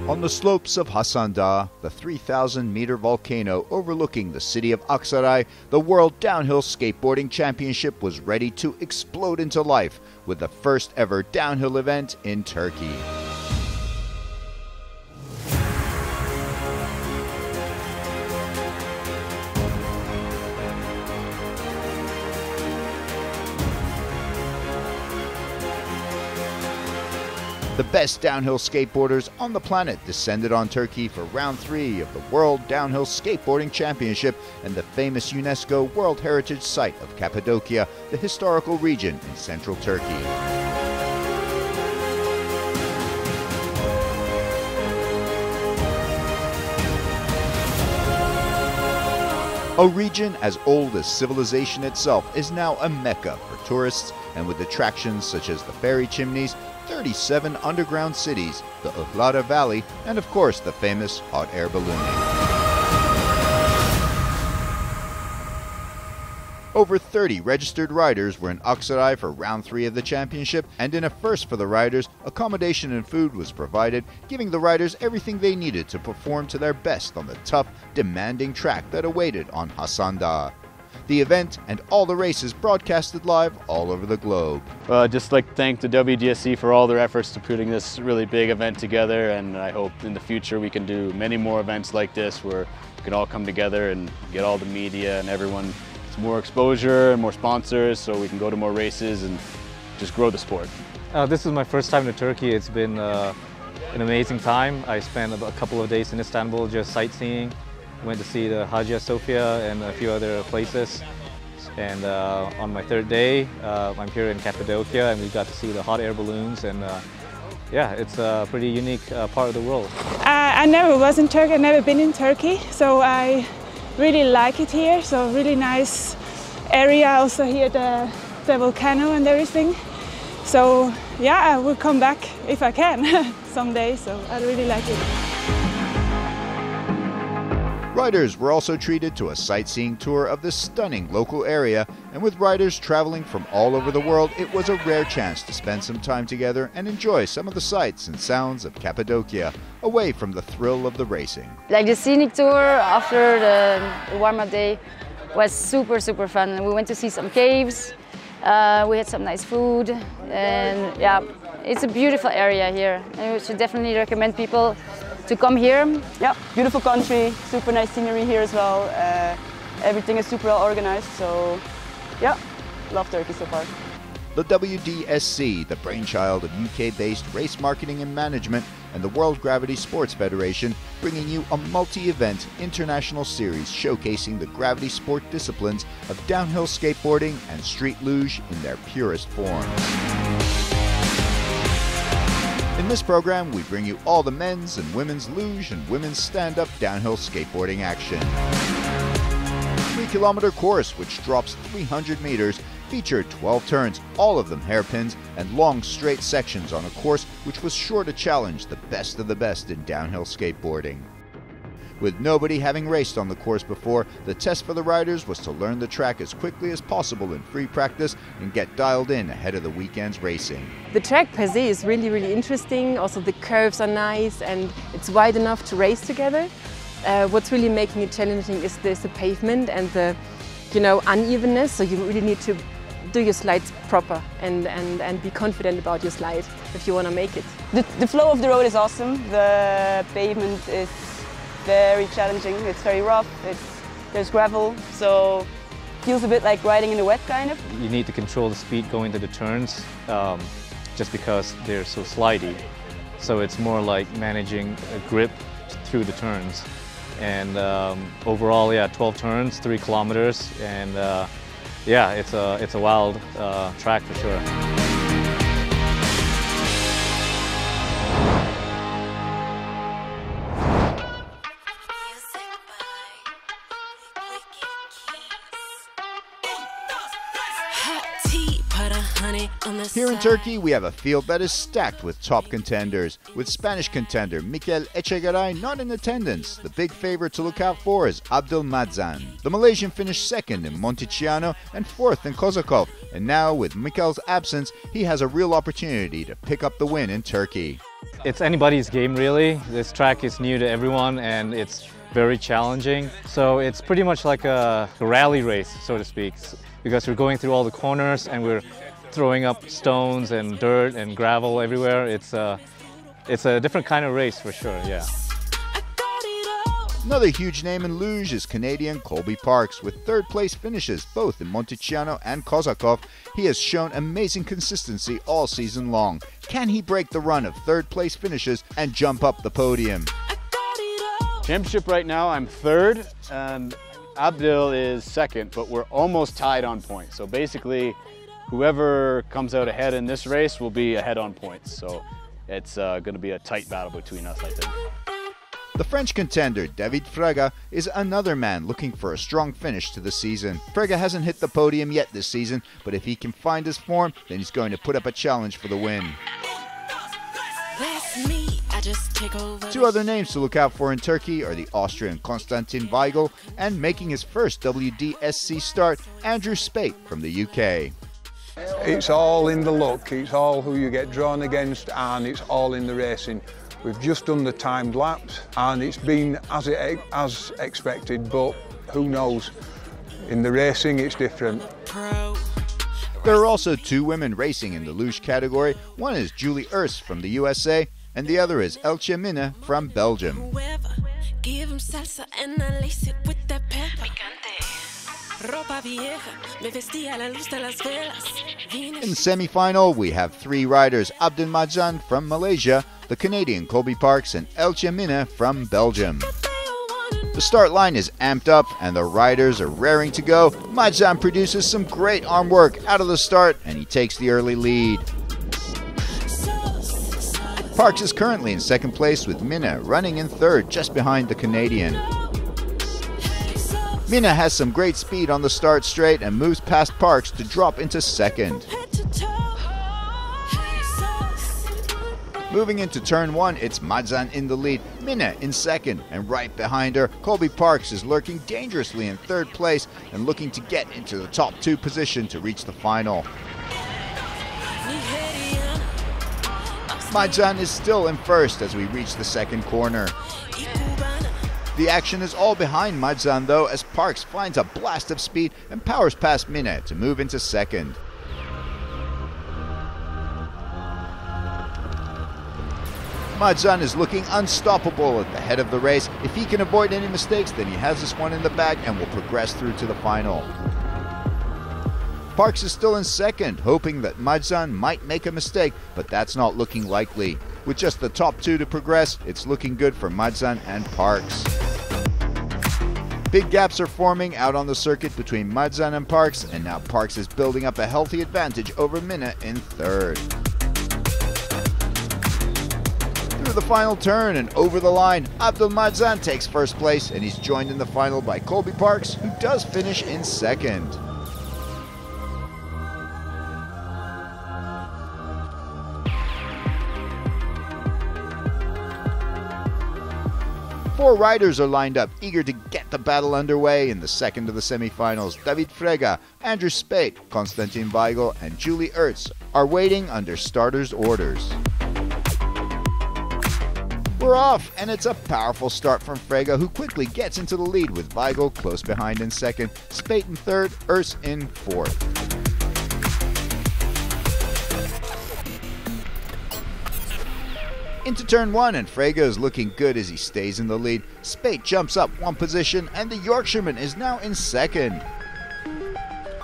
On the slopes of Hasan Dağ, the 3,000-meter volcano overlooking the city of Aksaray, the World Downhill Skateboarding Championship was ready to explode into life with the first ever downhill event in Turkey. The best downhill skateboarders on the planet descended on Turkey for round 3 of the World Downhill Skateboarding Championship and the famous UNESCO World Heritage Site of Cappadocia, the historical region in central Turkey. A region as old as civilization itself is now a mecca for tourists, and with attractions such as the fairy chimneys, 37 underground cities, the Ihlara Valley, and of course the famous hot air ballooning. Over 30 registered riders were in Aksaray for round 3 of the championship, and in a first for the riders, accommodation and food was provided, giving the riders everything they needed to perform to their best on the tough, demanding track that awaited on Hasan Dağ. The event and all the races broadcasted live all over the globe. Well, I'd just like to thank the WDSC for all their efforts to putting this really big event together, and I hope in the future we can do many more events like this where we can all come together and get all the media and everyone more exposure and more sponsors so we can go to more races and just grow the sport. This is my first time to Turkey. It's been an amazing time. I spent a couple of days in Istanbul just sightseeing. Went to see the Hagia Sophia and a few other places. And on my 3rd day, I'm here in Cappadocia and we got to see the hot air balloons, and yeah, it's a pretty unique part of the world. I never was in Turkey, I've never been in Turkey, so I really like it here. So really nice area also here, the volcano and everything. So yeah, I will come back if I can someday, so I really like it. Riders were also treated to a sightseeing tour of this stunning local area, and with riders traveling from all over the world, it was a rare chance to spend some time together and enjoy some of the sights and sounds of Cappadocia, away from the thrill of the racing. Like the scenic tour after the warm-up day was super fun. We went to see some caves, we had some nice food, and yeah, it's a beautiful area here, and we should definitely recommend people to come here. Yeah, beautiful country, super nice scenery here as well. Everything is super well organized, so yeah, love Turkey so far. The WDSC, the brainchild of UK-based race marketing and management, and the World Gravity Sports Federation, bringing you a multi-event international series showcasing the gravity sport disciplines of downhill skateboarding and street luge in their purest forms. In this program, we bring you all the men's and women's luge and women's stand-up downhill skateboarding action. The 3-kilometer course, which drops 300 meters, featured 12 turns, all of them hairpins, and long straight sections on a course which was sure to challenge the best of the best in downhill skateboarding. With nobody having raced on the course before, the test for the riders was to learn the track as quickly as possible in free practice and get dialed in ahead of the weekend's racing. The track per se is really interesting. Also the curves are nice and it's wide enough to race together. What's really making it challenging is the pavement and the unevenness, so you really need to do your slides proper and be confident about your slide if you want to make it. The flow of the road is awesome. The pavement is very challenging. It's very rough. There's gravel, so it feels a bit like riding in the wet, kind of. You need to control the speed going to the turns, just because they're so slidey. So it's more like managing a grip through the turns. And overall, yeah, 12 turns, 3 kilometers, and yeah, it's a wild track for sure. Here in Turkey, we have a field that is stacked with top contenders, with Spanish contender Mikel Echegaray not in attendance. The big favorite to look out for is Abdelmadzan. The Malaysian finished 2nd in Monticiano and 4th in Kozakov, and now with Mikel's absence, he has a real opportunity to pick up the win in Turkey. It's anybody's game really. This track is new to everyone and it's very challenging. So it's pretty much like a rally race, so to speak, because we're going through all the corners and we're throwing up stones and dirt and gravel everywhere. It's a different kind of race for sure, yeah. Another huge name in luge is Canadian Colby Parks. With third place finishes both in Monticiano and Kozakov, he has shown amazing consistency all season long. Can he break the run of third place finishes and jump up the podium? Championship right now, I'm third and Abdul is second, but we're almost tied on points. So basically, whoever comes out ahead in this race will be ahead on points. So it's going to be a tight battle between us, I think. The French contender, David Frega, is another man looking for a strong finish to the season. Frega hasn't hit the podium yet this season, but if he can find his form, then he's going to put up a challenge for the win. Two other names to look out for in Turkey are the Austrian Konstantin Weigl and making his first WDSC start, Andrew Spate from the UK. It's all in the luck, it's all who you get drawn against, and it's all in the racing. We've just done the timed laps and it's been as expected, but who knows? In the racing it's different. There are also two women racing in the luge category. One is Julie Urs from the USA and the other is Elche Minne from Belgium. In the semi-final, we have three riders, Abdul Majdan from Malaysia, the Canadian Colby Parks, and Elche Minne from Belgium. The start line is amped up and the riders are raring to go. Majdan produces some great arm work out of the start and he takes the early lead. Parks is currently in second place with Minne running in third just behind the Canadian. Minne has some great speed on the start straight and moves past Parks to drop into second. Moving into turn one, it's Majdan in the lead, Minne in second, and right behind her, Colby Parks is lurking dangerously in third place and looking to get into the top two position to reach the final. Majdan is still in first as we reach the second corner. The action is all behind Majdan though, as Parks finds a blast of speed and powers past Minne to move into second. Majdan is looking unstoppable at the head of the race. If he can avoid any mistakes, then he has this one in the bag and will progress through to the final. Parks is still in second, hoping that Majdan might make a mistake, but that's not looking likely. With just the top two to progress, it's looking good for Majdan and Parks. Big gaps are forming out on the circuit between Majdan and Parks, and now Parks is building up a healthy advantage over Minne in third. Through the final turn and over the line, Abdul Majdan takes first place and he's joined in the final by Colby Parks, who does finish in second. Four riders are lined up, eager to get the battle underway in the second of the semi-finals. David Frega, Andrew Spate, Konstantin Weigl, and Julie Urs are waiting under starters' orders. We're off, and it's a powerful start from Frega, who quickly gets into the lead with Weigl close behind in second, Spate in third, Urs in fourth. Into turn one, and Frega is looking good as he stays in the lead. Spate jumps up one position, and the Yorkshireman is now in second.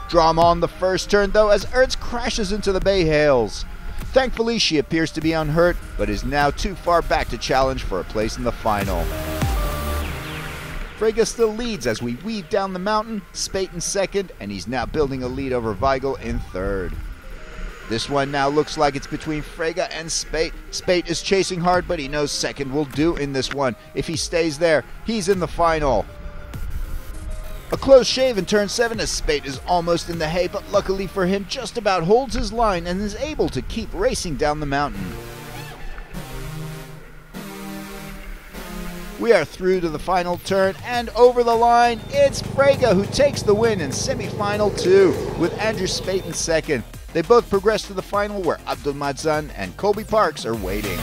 Drama on the first turn, though, as Urs crashes into the Bay Hails. Thankfully, she appears to be unhurt, but is now too far back to challenge for a place in the final. Frega still leads as we weave down the mountain, Spate in second, and he's now building a lead over Weigl in third. This one now looks like it's between Frega and Spate. Spate is chasing hard, but he knows second will do in this one. If he stays there, he's in the final. A close shave in turn 7 as Spate is almost in the hay, but luckily for him, just about holds his line and is able to keep racing down the mountain. We are through to the final turn and over the line. It's Frega who takes the win in semi-final 2 with Andrew Spate in second. They both progress to the final where Abdul Majdan and Colby Parks are waiting.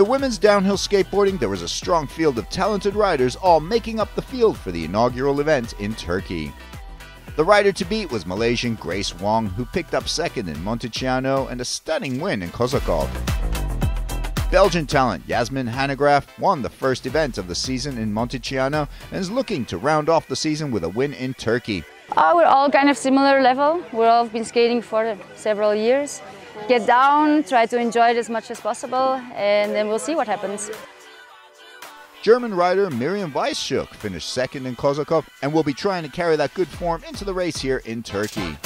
the women's downhill skateboarding, there was a strong field of talented riders all making up the field for the inaugural event in Turkey. The rider to beat was Malaysian Grace Wong, who picked up second in Monteciano and a stunning win in Kozakov. Belgian talent Yasmin Hanegraaff won the first event of the season in Monteciano and is looking to round off the season with a win in Turkey. We're all kind of similar level. We've all been skating for several years. Get down, try to enjoy it as much as possible, and then we'll see what happens. German rider Miriam Weissschuck finished second in Kozakov and will be trying to carry that good form into the race here in Turkey.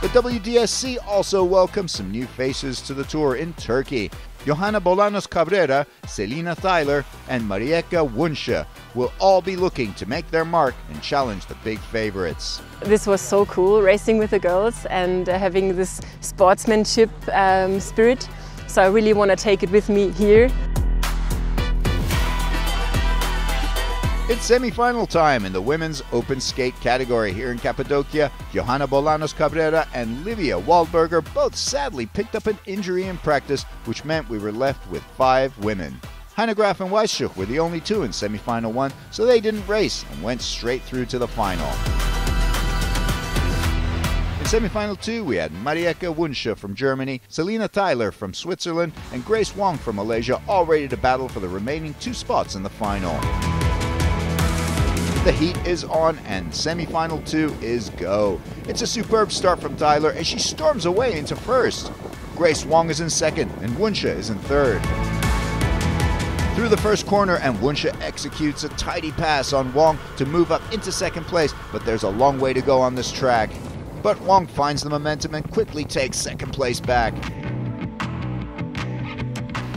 The WDSC also welcomes some new faces to the tour in Turkey. Johanna Bolanos Cabrera, Selina Tyler, and Marieka Wunsche will all be looking to make their mark and challenge the big favorites. This was so cool, racing with the girls and having this sportsmanship spirit. So I really want to take it with me here. It's semi-final time in the women's open skate category here in Cappadocia. Johanna Bolanos Cabrera and Livia Waldberger both sadly picked up an injury in practice, which meant we were left with 5 women. Hanegraaff and Weissschuck were the only 2 in semi-final 1, so they didn't race and went straight through to the final. In semi-final 2, we had Marieka Wunsche from Germany, Selina Tyler from Switzerland, and Grace Wong from Malaysia, all ready to battle for the remaining 2 spots in the final. The heat is on and semi-final 2 is go. It's a superb start from Tyler as she storms away into first. Grace Wong is in second and Wunsche is in third. Through the first corner and Wunsche executes a tidy pass on Wong to move up into second place, but there's a long way to go on this track. But Wong finds the momentum and quickly takes second place back.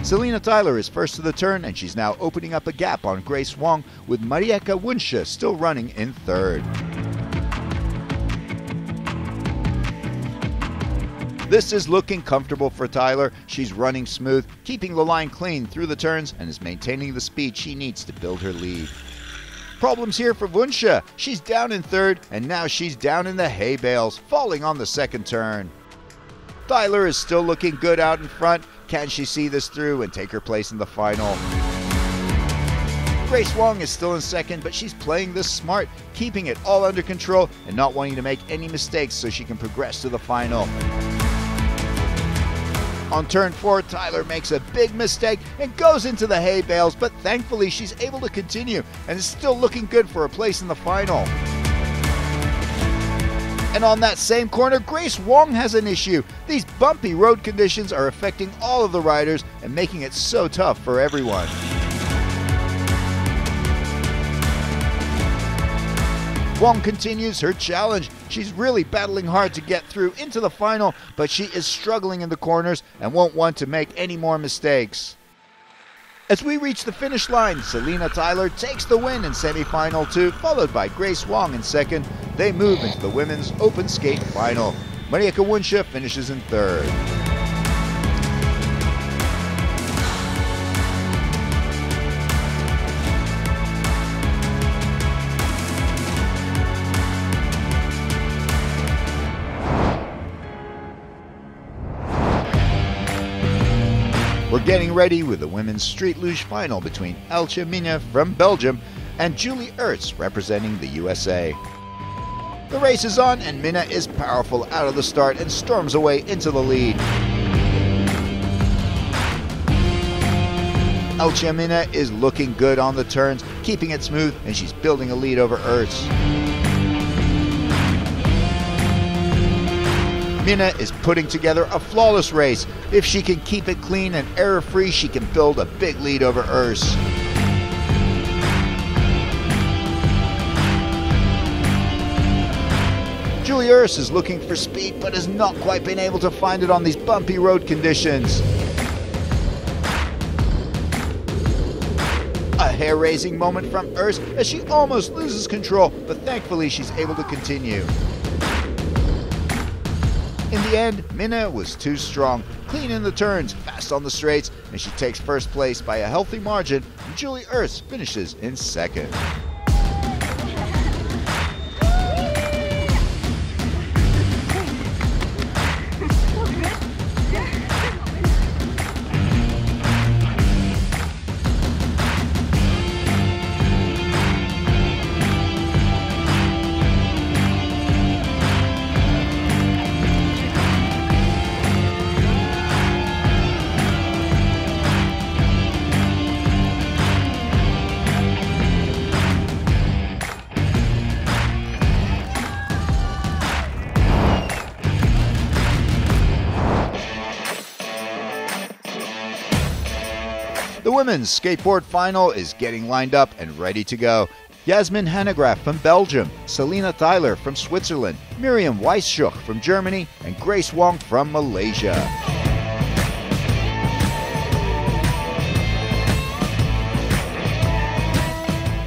Selina Tyler is first to the turn and she's now opening up a gap on Grace Wong, with Marieka Wunsche still running in third. This is looking comfortable for Tyler. She's running smooth, keeping the line clean through the turns and is maintaining the speed she needs to build her lead. Problems here for Wunsche. She's down in third and now she's down in the hay bales, falling on the second turn. Tyler is still looking good out in front. Can she see this through and take her place in the final? Grace Wong is still in second, but she's playing this smart, keeping it all under control and not wanting to make any mistakes so she can progress to the final. On turn 4, Tyler makes a big mistake and goes into the hay bales, but thankfully she's able to continue and is still looking good for a place in the final. And on that same corner, Grace Wong has an issue. These bumpy road conditions are affecting all of the riders and making it so tough for everyone. Wong continues her challenge. She's really battling hard to get through into the final, but she is struggling in the corners and won't want to make any more mistakes. As we reach the finish line, Selina Tyler takes the win in semi-final 2, followed by Grace Wong in second. They move into the women's open skate final. Marieka Wunsche finishes in third. We're getting ready with the women's street luge final between Elche Minne from Belgium and Julie Ertz representing the USA. The race is on and Minne is powerful out of the start and storms away into the lead. Elche Minne is looking good on the turns, keeping it smooth, and she's building a lead over Ertz. Minne is putting together a flawless race. If she can keep it clean and error-free, she can build a big lead over Ertz. Julie Ertz is looking for speed, but has not quite been able to find it on these bumpy road conditions. A hair-raising moment from Ertz as she almost loses control, but thankfully she's able to continue. In the end, Minne was too strong, clean in the turns, fast on the straights, and she takes first place by a healthy margin, and Julie Ertz finishes in second. The women's skateboard final is getting lined up and ready to go. Yasmin Hanegraaff from Belgium, Selina Tyler from Switzerland, Miriam Weisschuk from Germany, and Grace Wong from Malaysia.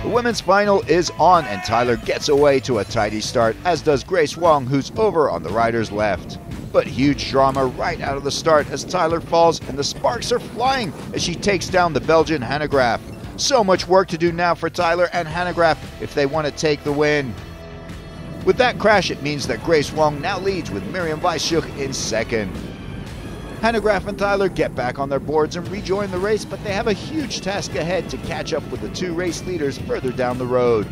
The women's final is on, and Tyler gets away to a tidy start, as does Grace Wong, who's over on the rider's left. But huge drama right out of the start as Tyler falls and the sparks are flying as she takes down the Belgian Hanegraaff. So much work to do now for Tyler and Hanegraaff if they want to take the win. With that crash, it means that Grace Wong now leads with Miriam Weisschuk in second. Hanegraaff and Tyler get back on their boards and rejoin the race, but they have a huge task ahead to catch up with the two race leaders further down the road.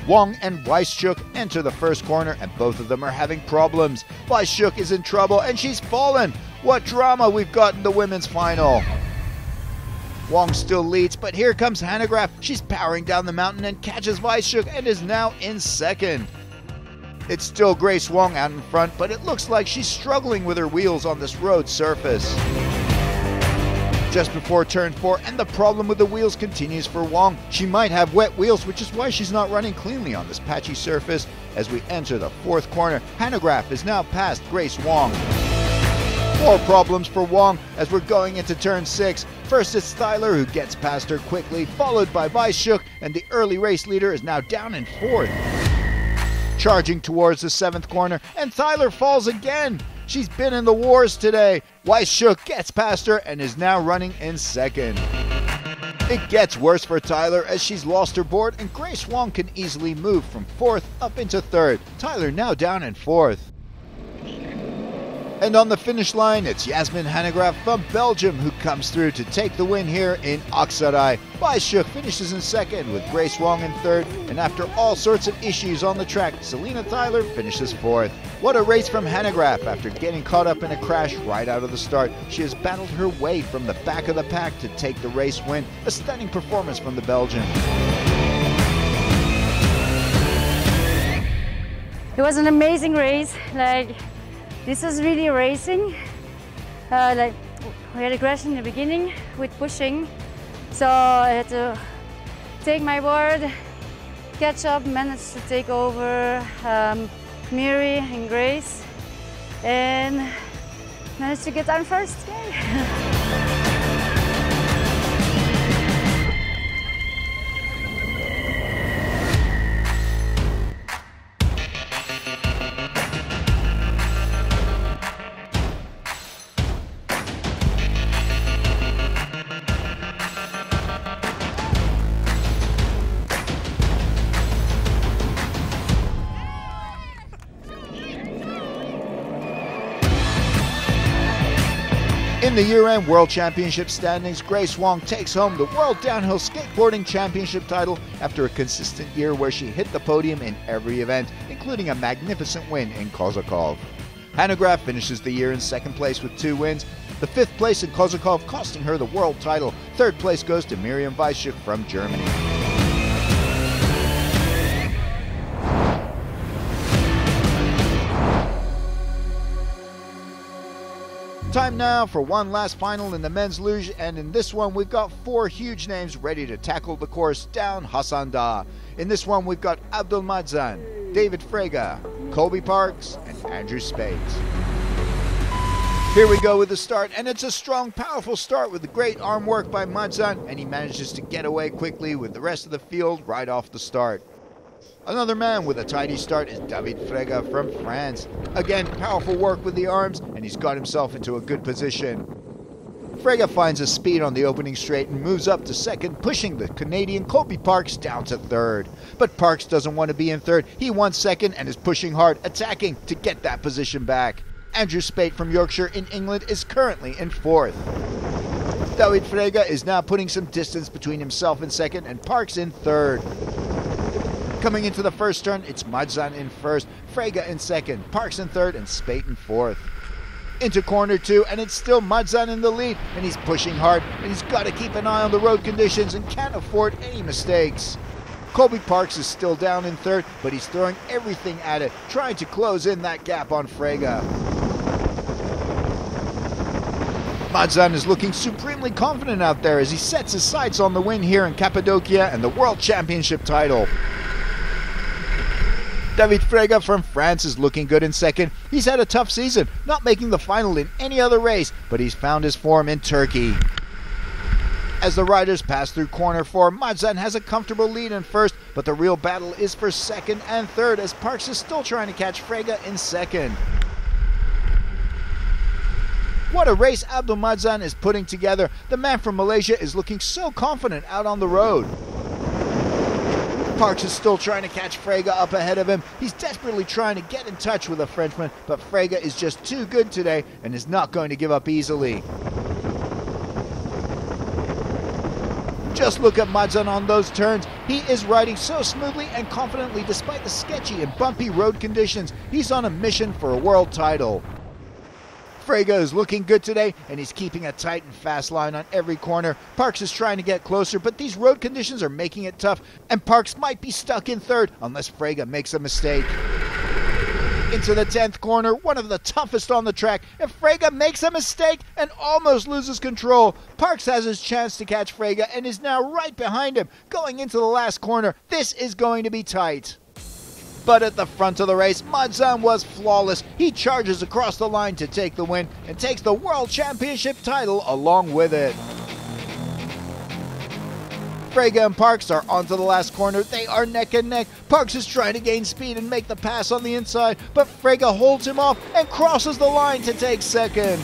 Wong and Weisschuk enter the first corner, and both of them are having problems. Weisschuk is in trouble and she's fallen. What drama we've got in the women's final. Wong still leads, but here comes Hanegraaff. She's powering down the mountain and catches Weisschuk and is now in second. It's still Grace Wong out in front, but it looks like she's struggling with her wheels on this road surface. Just before turn 4, and the problem with the wheels continues for Wong. She might have wet wheels, which is why she's not running cleanly on this patchy surface. As we enter the fourth corner, Hanegraaff is now past Grace Wong. More problems for Wong as we're going into turn 6. First it's Tyler who gets past her quickly, followed by Weisschuk, and the early race leader is now down in 4th. Charging towards the 7th corner, and Tyler falls again. She's been in the wars today. Weisschuk gets past her and is now running in 2nd. It gets worse for Tyler as she's lost her board, and Grace Wong can easily move from 4th up into 3rd. Tyler now down in 4th. And on the finish line, it's Yasmin Hanegraaff from Belgium who comes through to take the win here in Aksaray. Weisschuk finishes in 2nd with Grace Wong in 3rd, and after all sorts of issues on the track, Selina Tyler finishes 4th. What a race from Hanegraaff after getting caught up in a crash right out of the start. She has battled her way from the back of the pack to take the race win. A stunning performance from the Belgian. It was an amazing race. This was really racing. We had a crash in the beginning with pushing, so I had to take my board, catch up, managed to take over Miri and Grace, and managed to get down first. Yay. In the year-end World Championship standings, Grace Wong takes home the World Downhill Skateboarding Championship title after a consistent year where she hit the podium in every event, including a magnificent win in Kozakov. Hanegraaff finishes the year in 2nd place with 2 wins. The 5th place in Kozakov costing her the world title. 3rd place goes to Miriam Weisschuk from Germany. Time now for one last final in the men's luge, and in this one we've got 4 huge names ready to tackle the course down Hassan Dagh. In this one we've got Abdul Madzan, David Frege, Colby Parks, and Andrew Spate. Here we go with the start, and it's a strong, powerful start with the great arm work by Madzan, and he manages to get away quickly with the rest of the field right off the start. Another man with a tidy start is David Frege from France. Again, powerful work with the arms, and he's got himself into a good position. Frege finds a speed on the opening straight and moves up to 2nd, pushing the Canadian Colby Parks down to 3rd. But Parks doesn't want to be in 3rd. He wants 2nd and is pushing hard, attacking to get that position back. Andrew Spate from Yorkshire in England is currently in 4th. David Frege is now putting some distance between himself in 2nd and Parks in 3rd. Coming into the first turn, it's Madzan in 1st, Frege in 2nd, Parks in 3rd, and Spate in 4th. Into corner 2, and it's still Madzan in the lead, and he's pushing hard, and he's got to keep an eye on the road conditions and can't afford any mistakes. Colby Parks is still down in 3rd, but he's throwing everything at it, trying to close in that gap on Frege. Madzan is looking supremely confident out there as he sets his sights on the win here in Cappadocia and the World Championship title. David Frega from France is looking good in second. He's had a tough season, not making the final in any other race, but he's found his form in Turkey. As the riders pass through corner 4, Madzan has a comfortable lead in first, but the real battle is for second and third as Parks is still trying to catch Frega in second. What a race Abdul Madzan is putting together. The man from Malaysia is looking so confident out on the road. Parks is still trying to catch Frega up ahead of him. He's desperately trying to get in touch with the Frenchman, but Frega is just too good today and is not going to give up easily. Just look at Madzan on those turns. He is riding so smoothly and confidently despite the sketchy and bumpy road conditions. He's on a mission for a world title. Frega is looking good today, and he's keeping a tight and fast line on every corner. Parks is trying to get closer, but these road conditions are making it tough, and Parks might be stuck in third unless Frega makes a mistake. Into the 10th corner, one of the toughest on the track, and Frega makes a mistake and almost loses control. Parks has his chance to catch Frega and is now right behind him, going into the last corner. This is going to be tight. But at the front of the race, Madzan was flawless. He charges across the line to take the win and takes the World Championship title along with it. Frega and Parks are onto the last corner. They are neck and neck. Parks is trying to gain speed and make the pass on the inside, but Frega holds him off and crosses the line to take second.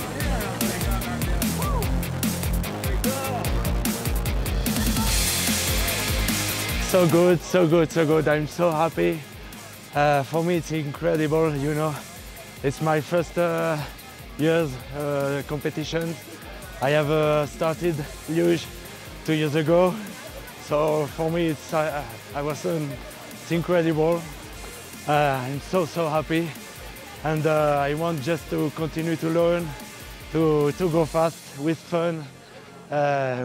So good, so good, so good. I'm so happy. For me, it's incredible, you know. It's my first year's competition. I have started Luge 2 years ago. So for me, it's incredible. I'm so happy. And I want just to continue to learn, to go fast with fun,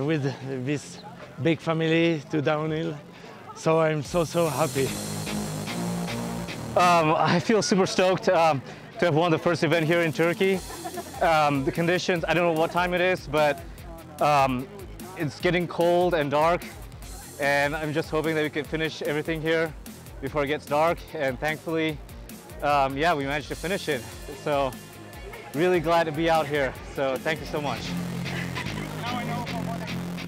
with this big family to downhill. So I'm so happy. I feel super stoked to have won the first event here in Turkey. The conditions, I don't know what time it is, but it's getting cold and dark, and I'm just hoping that we can finish everything here before it gets dark, and thankfully, yeah, we managed to finish it. So really glad to be out here, so thank you so much.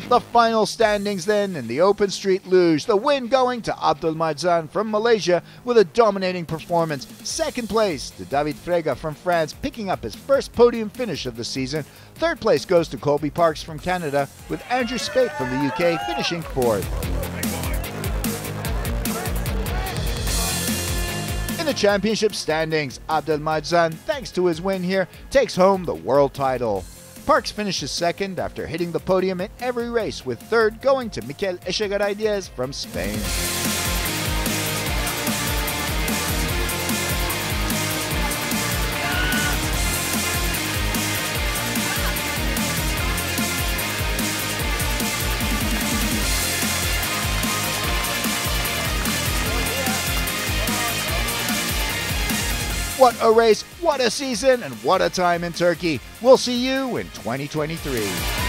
The final standings then in the open street luge. The win going to Abdul Madzan from Malaysia with a dominating performance. Second place to David Frega from France, picking up his first podium finish of the season. Third place goes to Colby Parks from Canada, with Andrew Spate from the UK finishing fourth. In the championship standings, Abdul Madzan, thanks to his win here, takes home the world title. Parks finishes second after hitting the podium in every race, with third going to Mikel Echegaray from Spain. What a race, what a season, and what a time in Turkey. We'll see you in 2023.